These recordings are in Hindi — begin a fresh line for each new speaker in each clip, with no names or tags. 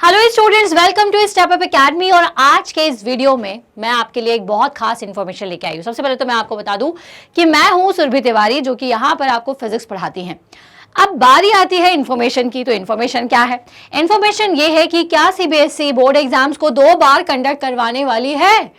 Hello students, welcome to Step Up Academy. और आज के इस वीडियो में मैं आपके लिए एक बहुत खास इन्फॉर्मेशन लेके आई हूँ। सबसे पहले तो मैं आपको बता दूं कि मैं हूँ सुरभि तिवारी, जो कि यहाँ पर आपको फिजिक्स पढ़ाती हैं। अब बारी आती है इन्फॉर्मेशन की। तो इन्फॉर्मेशन क्या है? इन्फॉर्मेशन ये है कि क्या सीबीएसई बोर्ड एग्जाम्स को 2 बार कंडक्ट करवाने वाली है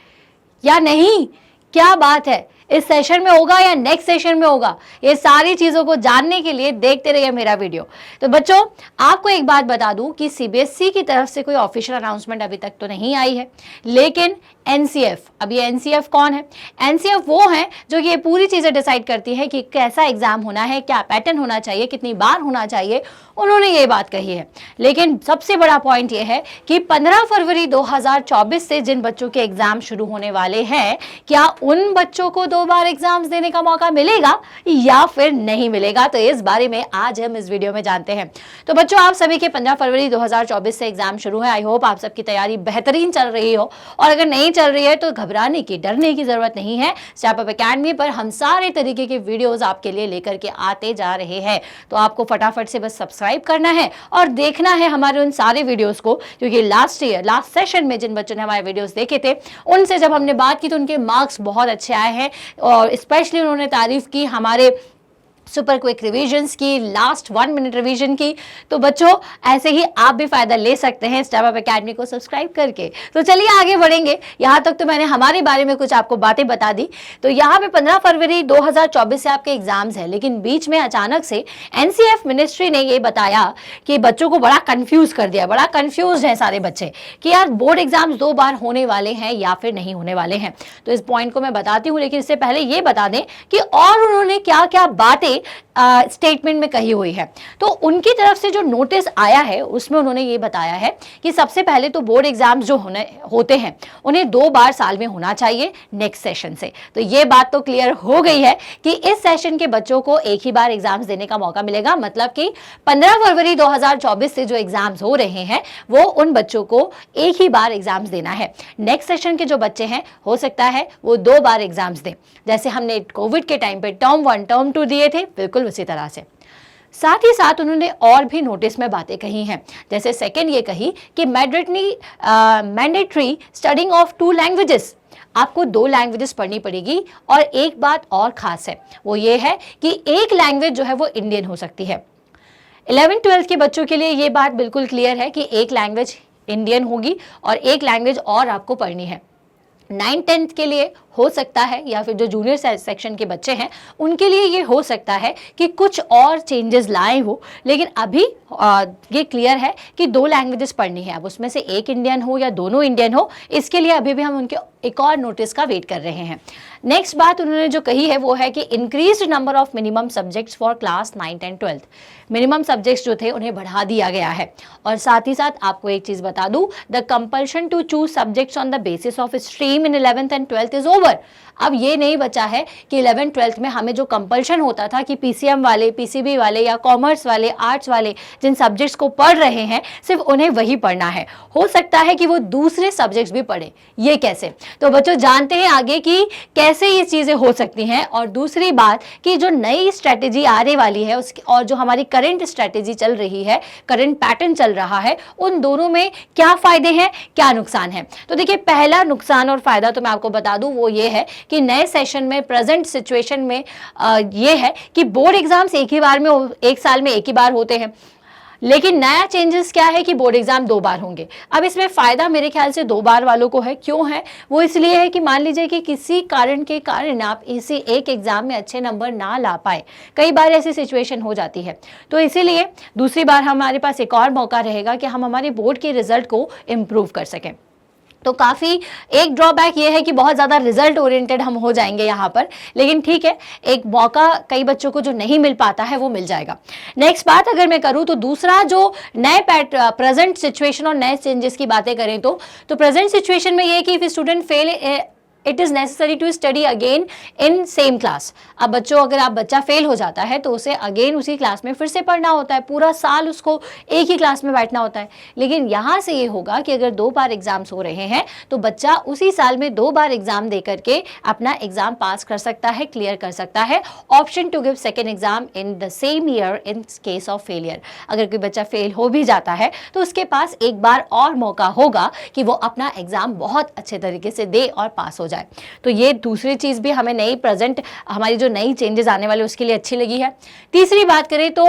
या नहीं। क्या बात है, इस सेशन में होगा या नेक्स्ट सेशन में होगा? ये सारी चीजों को जानने के लिए देखते रहिए मेरा वीडियो। तो बच्चों, आपको एक बात बता दूं कि सीबीएसई की तरफ से कोई ऑफिशियल अनाउंसमेंट अभी तक तो नहीं आई है, लेकिन एनसीएफ, अब ये एनसीएफ कौन है? एनसीएफ वो है जो कि ये पूरी चीजें डिसाइड करती है कि कैसा एग्जाम होना है, क्या पैटर्न होना चाहिए, कितनी बार होना चाहिए। उन्होंने ये बात कही है। लेकिन सबसे बड़ा पॉइंट ये है कि 15 फरवरी 2024 से जिन बच्चों के एग्जाम शुरू होने वाले हैं, क्या उन बच्चों को 2 बार एग्जाम्स देने का मौका मिलेगा या फिर नहीं मिलेगा? तो इस बारे में आज हम इस वीडियो में जानते हैं। तो बच्चों, आप सभी के 15 फरवरी 2024 से एग्जाम शुरू है। आई होप आप सबकी तैयारी बेहतरीन चल रही हो, और अगर नहीं चल रही है तो घबराने की, डरने की जरूरत नहीं है। स्टेप अप एकेडमी पर हम सारे तरीके के वीडियोस आपके लिए लेकर के आते जा रहे हैं। तो आपको फटाफट से बस सब्सक्राइब करना है और देखना है हमारे उन सारे वीडियोस को, क्योंकि लास्ट सेशन में जिन बच्चों ने हमारे वीडियोस देखे थे, उनसे जब हमने बात की तो उनके मार्क्स बहुत अच्छे आए हैं। और स्पेशली उन्होंने तारीफ की हमारे सुपर क्विक रिवीजन्स की, लास्ट 1 मिनट रिवीजन की। तो बच्चों, ऐसे ही आप भी फायदा ले सकते हैं स्टेप अप एकेडमी को सब्सक्राइब करके। तो चलिए आगे बढ़ेंगे। यहाँ तक तो मैंने हमारे बारे में कुछ आपको बातें बता दी। तो यहाँ पे 15 फरवरी 2024 से आपके एग्जाम्स है, लेकिन बीच में अचानक से एनसीएफ मिनिस्ट्री ने ये बताया कि बच्चों को बड़ा कंफ्यूज कर दिया। बड़ा कंफ्यूज है सारे बच्चे कि यार बोर्ड एग्जाम्स 2 बार होने वाले हैं या फिर नहीं होने वाले हैं। तो इस पॉइंट को मैं बताती हूँ, लेकिन इससे पहले ये बता दें कि और उन्होंने क्या क्या बातें स्टेटमेंट में कही हुई है। तो उनकी तरफ से जो नोटिस आया है उसमें उन्होंने ये बताया है कि सबसे पहले तो बोर्ड एग्जाम्स जो होते हैं उन्हें 2 बार साल में होना चाहिए नेक्स्ट सेशन से। तो ये बात तो क्लियर हो गई है कि इस सेशन के बच्चों को एक ही बार एग्जाम्स देने का मौका मिलेगा। मतलब कि 15 फरवरी 2024 से जो एग्जाम्स हो रहे हैं वो उन बच्चों को एक ही बार एग्जाम्स देना है। नेक्स्ट सेशन के जो बच्चे हैं हो सकता है वो 2 बार एग्जाम्स दें, जैसे हमने कोविड के टाइम पे टर्म 1 टर्म 2 दिए थे, बिल्कुल उसी तरह से। साथ ही साथ उन्होंने और भी नोटिस में बातें कही हैं। जैसे सेकंड ये कही कि मैंडेटरी स्टडिंग ऑफ 2 लैंग्वेजेस, आपको 2 लैंग्वेजेस पढ़नी पड़ेगी। और एक बात और खास है, वो ये है कि एक लैंग्वेज जो है वो इंडियन हो सकती है। 11-12 के बच्चों के लिए ये बात बिल्कुल क्लियर है कि एक लैंग्वेज इंडियन होगी और एक लैंग्वेज और आपको पढ़नी है। 9-10 के लिए हो सकता है, या फिर जो जूनियर सेक्शन के बच्चे हैं उनके लिए ये हो सकता है कि कुछ और चेंजेस लाए हो। लेकिन अभी ये क्लियर है कि 2 लैंग्वेजेस पढ़नी है। अब उसमें से एक इंडियन हो या दोनों इंडियन हो, इसके लिए अभी भी हम उनके एक और नोटिस का वेट कर रहे हैं। नेक्स्ट बात उन्होंने जो कही है वो है कि increase number of minimum subjects for class 9 and 12। Minimum subjects जो थे उन्हें बढ़ा दिया गया है। और साथ ही साथ आपको एक चीज बता दूं, the compulsion to choose subjects on the basis of stream in 11th and 12th is over. अब ये नहीं बचा है कि 11th-12th में हमें जो कंपल्शन होता था कि पीसीएम वाले, पीसीबी वाले या कॉमर्स वाले, आर्ट्स वाले जिन सब्जेक्ट्स को पढ़ रहे हैं सिर्फ उन्हें वही पढ़ना है। हो सकता है कि वो दूसरे सब्जेक्ट्स भी पढ़े। ये कैसे? तो बच्चों जानते हैं आगे कि कैसे ये चीजें हो सकती हैं। और दूसरी बात कि जो नई स्ट्रेटेजी आने वाली है उसकी और जो हमारी करंट स्ट्रेटेजी चल रही है, करंट पैटर्न चल रहा है, उन दोनों में क्या फायदे हैं, क्या नुकसान है। तो देखिए, पहला नुकसान और फायदा तो मैं आपको बता दूं वो ये है कि नए सेशन में, प्रेजेंट सिचुएशन में ये है कि बोर्ड एग्जाम्स एक साल में एक ही बार होते हैं। लेकिन नया चेंजेस क्या है कि बोर्ड एग्जाम 2 बार होंगे। अब इसमें फायदा मेरे ख्याल से 2 बार वालों को है। क्यों है? वो इसलिए है कि मान लीजिए कि किसी कारण के कारण आप इसी एक एग्जाम में अच्छे नंबर ना ला पाए, कई बार ऐसी सिचुएशन हो जाती है। तो इसीलिए दूसरी बार हमारे पास एक और मौका रहेगा कि हम हमारे बोर्ड के रिजल्ट को इम्प्रूव कर सकें। तो काफ़ी एक ड्रॉबैक ये है कि बहुत ज़्यादा रिजल्ट ओरिएंटेड हम हो जाएंगे यहाँ पर, लेकिन ठीक है, एक मौका कई बच्चों को जो नहीं मिल पाता है वो मिल जाएगा। नेक्स्ट बात अगर मैं करूँ तो दूसरा जो नए प्रेजेंट सिचुएशन और नए चेंजेस की बातें करें तो प्रेजेंट सिचुएशन में ये है कि if student fail it is necessary to study again in same class. अब बच्चों, अगर आप बच्चा फेल हो जाता है तो उसे अगेन उसी क्लास में फिर से पढ़ना होता है, पूरा साल उसको एक ही क्लास में बैठना होता है। लेकिन यहाँ से ये होगा कि अगर 2 बार एग्जाम्स हो रहे हैं तो बच्चा उसी साल में 2 बार एग्जाम दे करके अपना एग्जाम पास कर सकता है, क्लियर कर सकता है। Option to give second exam in the same year in case of failure. अगर कोई बच्चा फेल हो भी जाता है तो उसके पास एक बार और मौका होगा कि वो अपना एग्जाम बहुत अच्छे तरीके से दे और पास हो जाए। तो ये दूसरी चीज़ भी हमें नई प्रेजेंट हमारी जो नई चेंजेस आने वाले उसके लिए अच्छी लगी है। तीसरी बात करें तो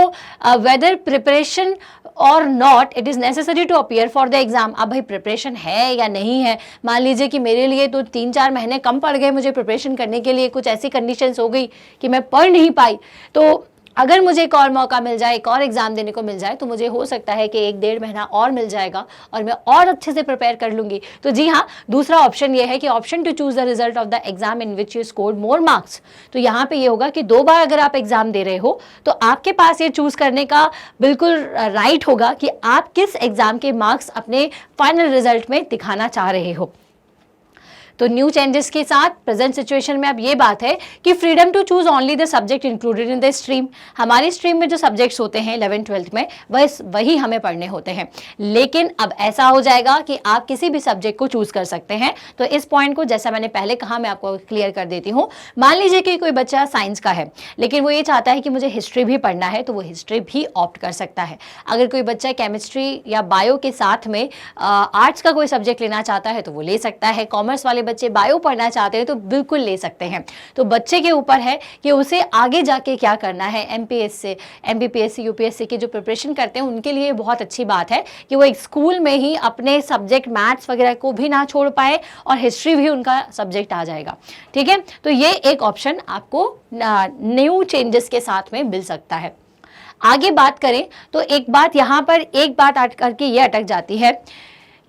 whether preparation or not it is necessary to appear for the exam. अब भाई प्रिपरेशन है या नहीं है, मान लीजिए कि मेरे लिए तो 3-4 महीने कम पड़ गए मुझे प्रिपरेशन करने के लिए, कुछ ऐसी कंडीशंस हो गई कि मैं पढ़ नहीं पाई, तो अगर मुझे एक और मौका मिल जाए, एक और एग्जाम देने को मिल जाए, तो मुझे हो सकता है कि 1-1.5 महीना और मिल जाएगा और मैं और अच्छे से प्रिपेयर कर लूंगी। तो जी हाँ, दूसरा ऑप्शन ये है कि option to choose the result of the exam in which you scored more marks. तो यहाँ पे ये होगा कि 2 बार अगर आप एग्जाम दे रहे हो तो आपके पास ये चूज करने का बिल्कुल राइट होगा कि आप किस एग्जाम के मार्क्स अपने फाइनल रिजल्ट में दिखाना चाह रहे हो। तो न्यू चेंजेस के साथ प्रेजेंट सिचुएशन में अब ये बात है कि freedom to choose only the subject included in the stream. हमारी स्ट्रीम में जो सब्जेक्ट्स होते हैं 11th-12th में वही हमें पढ़ने होते हैं, लेकिन अब ऐसा हो जाएगा कि आप किसी भी सब्जेक्ट को चूज कर सकते हैं। तो इस पॉइंट को जैसा मैंने पहले कहा मैं आपको क्लियर कर देती हूँ। मान लीजिए कि कोई बच्चा साइंस का है लेकिन वो ये चाहता है कि मुझे हिस्ट्री भी पढ़ना है, तो वो हिस्ट्री भी ऑप्ट कर सकता है। अगर कोई बच्चा केमिस्ट्री या बायो के साथ में आर्ट्स का कोई सब्जेक्ट लेना चाहता है तो वो ले सकता है। कॉमर्स वाले बच्चे बायो पढ़ना चाहते हैं तो बिल्कुल ले सकते हैं। तो बच्चे के ऊपर है कि उसे आगे जाके क्या करना है। एमपीपीएससी यूपीएससी की जो प्रिपरेशन करते हैं उनके लिए बहुत अच्छी बात है कि वो एक स्कूल में ही अपने सब्जेक्ट मैथ्स वगैरह को भी ना छोड़ पाए और हिस्ट्री भी उनका सब्जेक्ट आ जाएगा। ठीक है, तो ये एक ऑप्शन आपको न्यू चेंजेस के साथ में मिल सकता है। आगे बात करें तो एक बात यहाँ पर एक बात करके ये अटक जाती है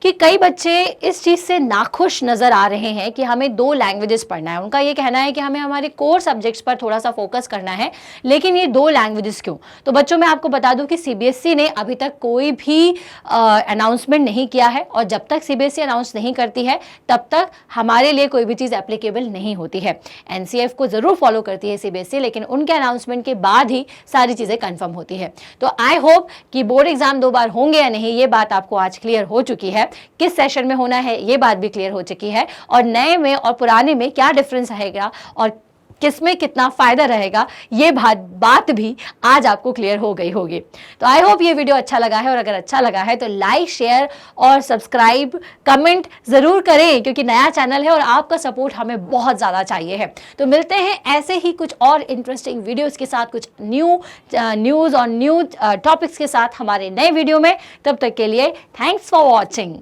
कि कई बच्चे इस चीज़ से नाखुश नज़र आ रहे हैं कि हमें 2 लैंग्वेजेस पढ़ना है। उनका ये कहना है कि हमें हमारे कोर सब्जेक्ट्स पर थोड़ा सा फोकस करना है, लेकिन ये 2 लैंग्वेजेस क्यों। तो बच्चों मैं आपको बता दूं कि सीबीएसई ने अभी तक कोई भी अनाउंसमेंट नहीं किया है और जब तक सीबीएसई अनाउंस नहीं करती है तब तक हमारे लिए कोई भी चीज़ एप्लीकेबल नहीं होती है। एनसीएफ को ज़रूर फॉलो करती है सीबीएसई, लेकिन उनके अनाउंसमेंट के बाद ही सारी चीज़ें कन्फर्म होती है। तो आई होप कि बोर्ड एग्जाम 2 बार होंगे या नहीं ये बात आपको आज क्लियर हो चुकी है। किस सेशन में होना है ये बात भी क्लियर हो चुकी है, और नए में और पुराने में क्या डिफरेंस रहेगा और किसमें कितना फायदा रहेगा ये बात भी आज आपको क्लियर हो गई होगी। तो आई होप ये वीडियो अच्छा लगा है, और अगर अच्छा लगा है तो लाइक शेयर और सब्सक्राइब कमेंट जरूर करें, क्योंकि नया चैनल है और आपका सपोर्ट हमें बहुत ज़्यादा चाहिए है। तो मिलते हैं ऐसे ही कुछ और इंटरेस्टिंग वीडियोज़ के साथ, कुछ न्यूज़ और न्यू टॉपिक्स के साथ हमारे नए वीडियो में। तब तक के लिए थैंक्स फॉर वॉचिंग।